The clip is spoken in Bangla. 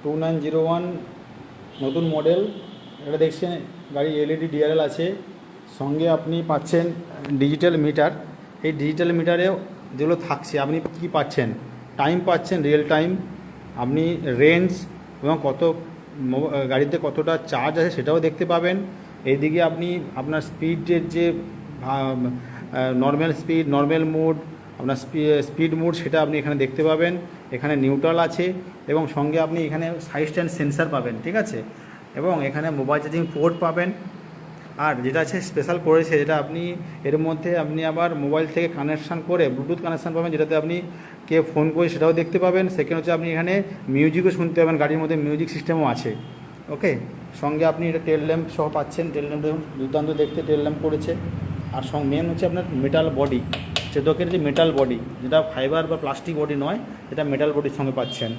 2901 নতুন মডেল। এটা দেখছেন গাড়ি এলইডি ডিআরএল আছে, সঙ্গে আপনি পাচ্ছেন ডিজিটাল মিটার। এই ডিজিটাল মিটারেও যেগুলো থাকছে আপনি কি পাচ্ছেন, টাইম পাচ্ছেন, রিয়েল টাইম, আপনি রেঞ্জ এবং গাড়িতে কতটা চার্জ আছে সেটাও দেখতে পাবেন। এইদিকে আপনি আপনার স্পিডের যে নর্মাল স্পিড, নর্মাল মোড, আপনার স্পিড মোড সেটা আপনি এখানে দেখতে পাবেন। এখানে নিউট্রাল আছে এবং সঙ্গে আপনি এখানে সাইড স্ট্যান্ড সেন্সার পাবেন, ঠিক আছে, এবং এখানে মোবাইল চার্জিং পোর্ট পাবেন। আর যেটা আছে স্পেশাল করেছে, যেটা আপনি এর মধ্যে আপনি আবার মোবাইল থেকে কানেকশান করে ব্লুটুথ কানেকশান পাবেন, যেটাতে আপনি কে ফোন করে সেটাও দেখতে পাবেন। সেকেন্ড হচ্ছে আপনি এখানে মিউজিকও শুনতে পাবেন, গাড়ির মধ্যে মিউজিক সিস্টেমও আছে। ওকে, সঙ্গে আপনি এটা টেল ল্যাম্প সহ পাচ্ছেন। টেল ল্যাম্প দেখুন দুর্দান্ত দেখতে টেল ল্যাম্প করেছে। আর মেন হচ্ছে আপনার মেটাল বডি, চেতকের যে মেটাল বডি, যেটা ফাইবার বা প্লাস্টিক বডি নয়, যেটা মেটাল বডির সঙ্গে পাচ্ছেন।